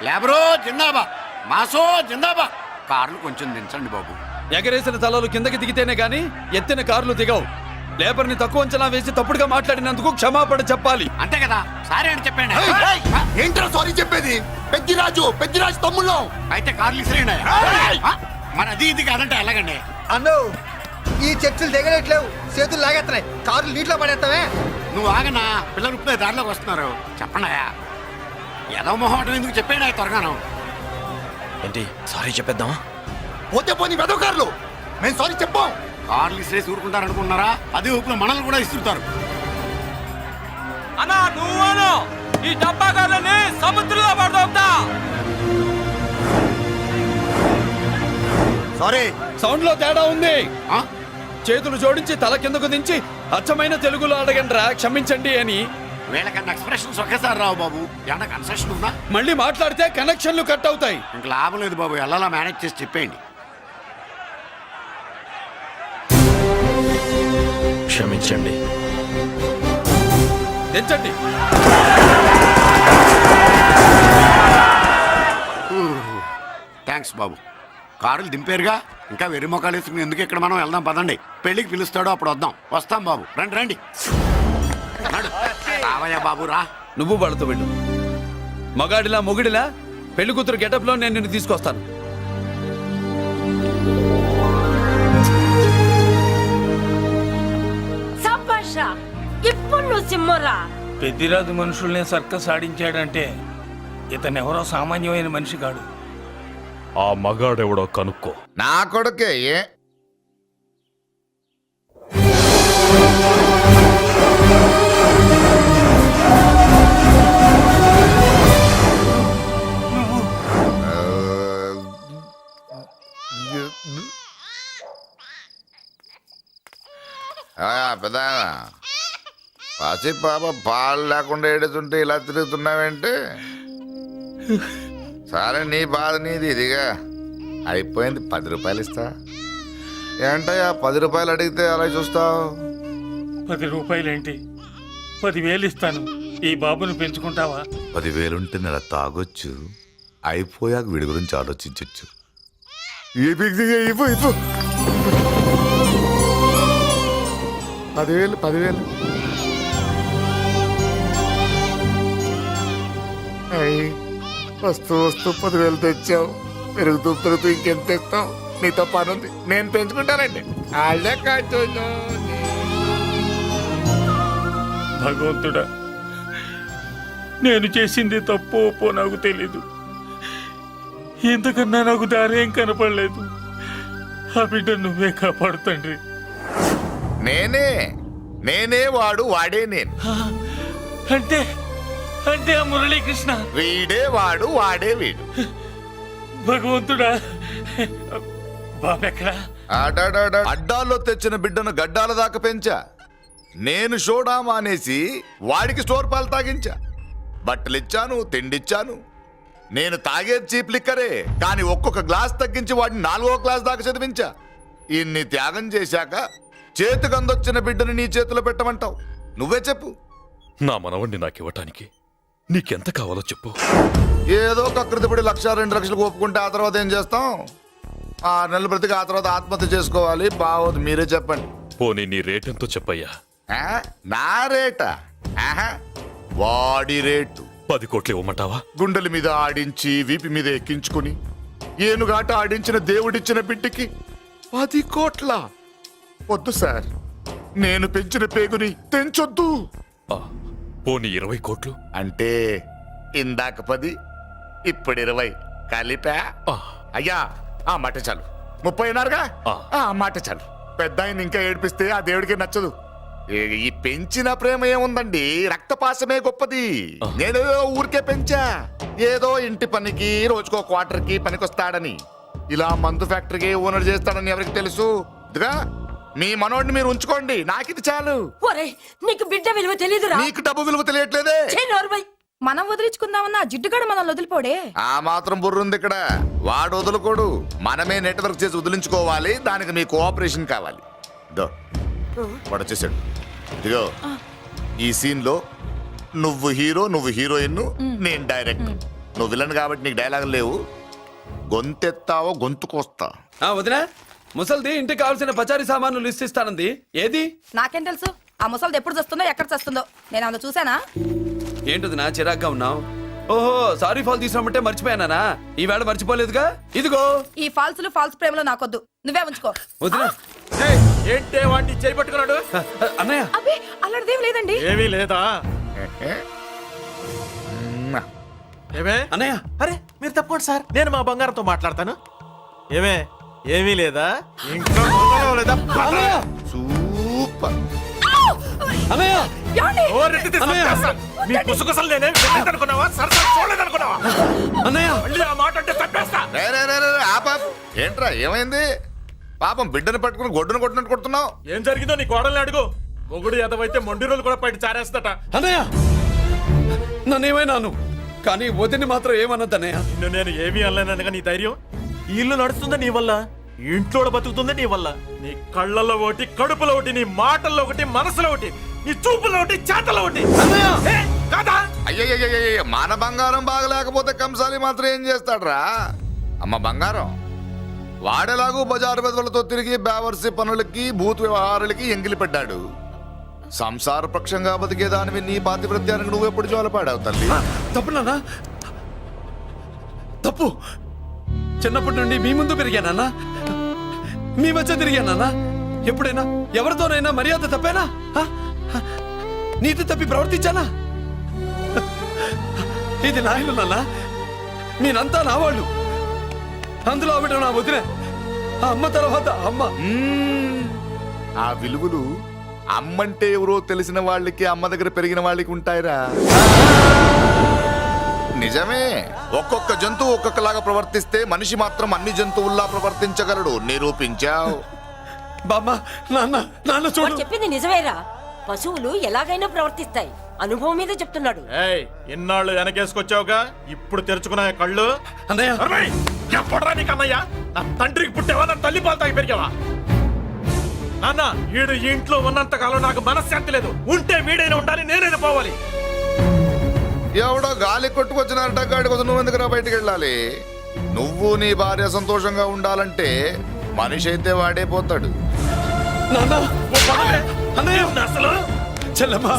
లేబరో జిందాబా, మాసో జిందాబా. కార్లు కొంచెం దించండి బాబు. ఎగరేసిన తలలు కిందకి దిగితేనే గాని ఎత్తిన కార్లు దిగవు. లేబర్ ని తక్కువ అంచనా వేసి తప్పుడుగా మాట్లాడినందుకు క్షమాపణ చెప్పాలి. అంతే కదా, సారీ అని చెప్పండి. ఏంట్రా సారీ చెప్పేది? పెద్దిరాజు తమ్ముళ్ళం. అయితే కార్లు ఇసిరేయండి. మరి అది ఇది కాదంటే ఎలాగండి? అన్నో ఈ చర్చలు దిగలేట్లేవు, చేతులు లాగేస్తున్నాయి, కార్లు నీటిలో పడేస్తావే. నువ్వు ఆగనా, పిల్లలు ఇప్పుడే దారిలోకి వస్తున్నారు. చెప్పండాయా, ఏదో మొహమాటం ఎందుకు చెప్పండి త్వరగాను. ఏంటి సారీ చెప్పేద్దామా? పోతే పోనీ వెదవ కార్లు, మేము సారీ చెప్పాం. కార్లు ఇసిరేసి ఊరుకుంటారు అనుకున్నారా? అదే ఊపిలో మనల్ని కూడా ఇస్తుంటారు. అన్నా నువ్వు ఈ డబ్బాగాలని సముద్రంలో పడదోపుతా. సారీ సౌండ్ లో తేడా ఉంది. చేతులు జోడించి తల కిందకు దించి అచ్చమైన తెలుగులో అడగండ్రా క్షమించండి అని. వీళ్ళకన్నా ఎక్స్ప్రెషన్స్ ఒకేసారి రావు బాబు. ఏమన్నా కన్సెషన్ ఉందా? మళ్ళీ మాట్లాడితే కనెక్షన్లు కట్ అవుతాయి. ఇంక లాభం లేదు బాబు, ఎలా మేనేజ్ చేసి చెప్పేయండి. క్షమించండి. తెచ్చండి. థ్యాంక్స్ బాబు. కారులు దింపారుగా, ఇంకా వెర్రి మొక్కలు వేసుకుని ఎందుకు ఇక్కడ మనం వెళ్దాం పదండి. పెళ్లికి పిలుస్తాడో అప్పుడు వద్దాం. వస్తాం బాబు, రండి రండి. రావయ్యా బాబు రా. నువ్వు వాళ్ళతో వెళ్ళు. మగాడిలా మొగుడిలా పెళ్లి కూతురు గెటప్ లో నేను నిన్ను తీసుకొస్తాను. సభాషా, ఇప్పుడు నువ్వు సింహరా. పెద్దిరాజు మనుషుల్ని సర్కస్ ఆడించాడంటే ఇతనెవరో సామాన్యమైన మనిషి కాడు. ఆ మగాడెవడో కనుక్కో. నా కొడుకే ఏ పెద్ద పసి పాప పాలు లేకుండా ఏడుతుంటే ఇలా తిరుగుతున్నావేంటి? సరే నీ బాధ నీది, ఇదిగా అయిపోయింది. 10 రూపాయలు ఇస్తా. ఏంటయ్యా 10 రూపాయలు అడిగితే అలా చూస్తావు? 10 రూపాయలేంటి, 10,000 ఇస్తాను. ఈ బాబును పెంచుకుంటావా? 10,000 ఉంటే నెల తాగొచ్చు, అయిపోయాక వీడి గురించి ఆలోచించవచ్చు. ఏ ఫిక్స్గా ఇవ్వు ఇవ్వు. 10,000 వస్తూ 10,000 తెచ్చావు. పెరుగుతూ ఇంకెంత తెస్తావు? నీతో పని ఉంది, నేను పెంచుకుంటానండి. భగవంతుడా, నేను చేసింది తప్పు ఒప్పో నాకు తెలీదు. ఇంతకన్నా నాకు దారేం కనపడలేదు. ఆ బిడ్డ నువ్వే కాపాడు తండ్రి. నేనే వాడు, వాడే నేను. అంటే అంటే ఆ మురళీకృష్ణ వీడే వాడు, వాడే వీడు. భగవంతుడా, బాబెక్కడా? అడ్డాల్లో తెచ్చిన బిడ్డను గడ్డాల దాకా పెంచా. నేను షోడా మానేసి వాడికి స్టోర్ పాలు తాగించా. బట్టలిచ్చాను, తిండిచ్చాను. నేను తాగేది చీప్ లిక్కరే, కానీ ఒక్కొక్క గ్లాస్ తగ్గించి వాడిని 4వ క్లాస్ దాకా చదివించా. ఇన్ని త్యాగం చేశాక చేతికి అందొచ్చిన బిడ్డని నీ చేతిలో పెట్టమంటావు? నువ్వే చెప్పు. నా మనవణ్ణి నాకివ్వటానికి నీకెంత కావాలో చెప్పు. ఏదో కకృతిపడి 1,00,000 2 లక్షలకు ఒప్పుకుంటే ఆ తర్వాత ఏం చేస్తాం? 6 నెలలు బ్రతికి ఆ తర్వాత ఆత్మహత్య చేసుకోవాలి. బావోదు, మీరే చెప్పండి. పోనీ నీ రేటెంతో చెప్పయ్యా. ఆ? నా రేటా? ఆహా, వాడి రేటు. 10 కోట్లు ఇవ్వమంటావా? గుండెల మీద ఆడించి వీపి మీద ఎక్కించుకుని ఏనుగాట ఆడించిన దేవుడిచ్చిన బిడ్డకి 10 కోట్ల? వద్దు సార్, నేను పెంచిన పేగుని తెంచొద్దు. ఆ, పోనీ 20 కోట్లు? అంటే ఇందాక 10 ఇప్పుడు 20 కలిపా? ఆ. అయ్యా, ఆ మాట చాలు. 30 అన్నారుగా? ఆ. ఆ మాట చాలు. పెద్ద ఆయన ఇంకా ఏడిపిస్తే ఆ దేవుడికి నచ్చదు. ఈ పెంచిన ప్రేమ ఏముందండి, రక్తపాసమే గొప్పది. నేనేదో ఊరికే పెంచా, ఏదో ఇంటి పనికి రోజుకో క్వార్టర్కి పనికొస్తాడని. ఇలా మందు ఫ్యాక్టరీకి ఓనర్ చేస్తాడని ఎవరికి తెలుసు? ఇదిగా మీ మనోడిని మీరు ఉంచుకోండి, నాకిది చాలు. ఒరే, నీకు బిడ్డ విలువ తెలీదురా? నీకు డబ్బు విలువ తెలియట్లేదే. ఛీ, నోర్మై. మనం వదిలించుకుందామన్నా ఆ జిడ్డుగాడు మనల్ని వదిలిపోడే. ఆ మాత్రం బుర్రుంది ఇక్కడ. వాడు వదులుకోడు, మనమే నెట్వర్క్ చేసి వదిలించుకోవాలి. దానికి మీ కోఆపరేషన్ కావాలి. దో వాడు వచ్చేసాడు. ఇదిగో ఈ సీన్ లో నువ్వు హీరో, నువ్వు హీరోయిన్, నేను డైరెక్టర్. నువ్వు విలన్ కాబట్టి నీకు డైలాగ్ లేవు. గొంతెత్తావో గొంతుకొస్తా. వదినా, ముసల్ది ఇంటికి కావాల్సిన పచారీ సామాన్లు లిస్ట్ ఇస్తానంది. ఏది? నాకేం తెలుసు ఆ ముసలిది ఎప్పుడు చస్తుందో ఎక్కడ చస్తుందో? నేను అందులో చూసానా? ఏంటది నా చిరాగ్గా ఉన్నావు? ఓహో, సారీ ఫాల్ తీసుకురామంటే మర్చిపోయానా? ఈవేళ మర్చిపోలేదుగా. ఇదిగో ఈ ఫాల్స్ ప్రేమలో నాకొద్దు, నువ్వే ఉంచుకో. వదినా. ఏంటే వాడిని చేయి పట్టుకున్నాడు? అన్నయ్య, అబ్బే అలాంటిదేం లేదండి. ఏమీ లేదా? ఏమే అన్నయ్య, అరే మీరు తప్పకుండా సార్, నేను మా బంగారంతో మాట్లాడతాను. ఏమే ఏమీ లేదా? ఇంకా మొదలు లేదా? సూపర్. అన్నయ్య, ఓరెత్తి తీసుకొస్తా. మీ కుసకుసలు నేనేం అనుకున్నావా? సరసరి చూడలేదనుకున్నావా? అన్నయ్య, మళ్ళీ ఆ మాట అంటే తప్పేస్తా. రే, రే, రే, రే, ఆపాప్. ఏంట్రా ఏమైంది? పాపం బిడ్డను పట్టుకుని గొడ్డును కొట్టినట్టు కొడుతున్నావు. ఏం జరిగిందో నీ కోడల్ని అడుగు. మొగుడు ఎదవైతే మొండి రోజులు కూడా బయట చారేస్తట. అన్నయ్య, నన్నేమైనాను కానీ వదిని మాత్రం ఏమన్నదన్నయ్య. నిన్ను నేను ఏమీ అనలేనగా నీ ధైర్యం. ఈ ఇల్లు నడుస్తుందా నీ వల్ల, ఈ ఇంట్లో బతుకుతుందా నీ వల్ల. నీ కళ్ళల్లో ఒకటి, కడుపులో ఒకటి, నీ మాటల్లో ఒకటి, మనసులో ఒకటి, నీ చూపులో ఒకటి, చేతల్లో ఒకటి. ఏ, కాదా? అయ్యయ్యయ్యయ్య, మన బంగారం బాగలేకపోతే కంసాలి మాత్రం ఏం చేస్తాడ్రా? అమ్మ బంగారం వాడేలాగూ బజారు బెదవులతో తిరిగి బేవర్సి పనులకి భూత వ్యవహారాలకి ఎంగిలి పెట్టాడు. సంసార పక్షంగా బతికేదానివి నీ పాతివృత్యానికి నువ్వెప్పుడు జోలపాడావు తల్లి? తప్పు నాన్న, తప్పు. చిన్నప్పటి నుండి మీ ముందు పెరిగానన్నా, మీ మధ్య తిరిగానన్నా. ఎప్పుడైనా ఎవరితోనైనా మర్యాద తప్పేనా? నీతి తప్పి ప్రవర్తించానా? ఇది నా ఇల్లు నాన్న, మీరంతా నా వాళ్ళు. అందులో ఆవిడ నా వదిలే, ఆ అమ్మ తర్వాత అమ్మ. ఆ విలువలు అమ్మంటే ఎవరో తెలిసిన వాళ్ళకి, అమ్మ దగ్గర పెరిగిన వాళ్ళకి ఉంటాయిరా. నిజమే, ఒక్కొక్క జంతువు ఒక్కొక్కలాగా ప్రవర్తిస్తే మనిషి మాత్రం అన్ని జంతువుల్లా ప్రవర్తించగలడు. నిరూపించావు. బామ్మ, నాన్న, నాన్న చూడు. వాడు చెప్పింది నిజమేరా. పశువులు ఎలాగైనా ప్రవర్తిస్తాయి. అనుభవం మీద చెప్తున్నాడు. ఏయ్, ఇన్నాళ్ళు వెనకేసుకొచ్చావుగా, ఇప్పుడు తెరుచుకున్నా కళ్ళు. అన్నయ్య, ఎప్పుడరా నీకు అన్నయ్య? నా తండ్రికి పుట్టావా? నా తల్లి పాలు తాగి పెరిగావా? నాన్న, వీడు ఈ ఇంట్లో ఉన్నంత కాలం నాకు మనశ్శాంతి లేదు. ఉంటే వీడైనా ఉండాలి, నేనైనా పోవాలి. ఎవడో గాలి కొట్టుకొచ్చినారట, గాడి కోసం నువ్వు ఎందుకురా బయటికి వెళ్ళాలి? నువ్వు నీ భార్య సంతోషంగా ఉండాలంటే మనిషి అయితే వాడే పోతాడు. నాన్న, అన్నయ్య అసలు చెల్లమ్మ,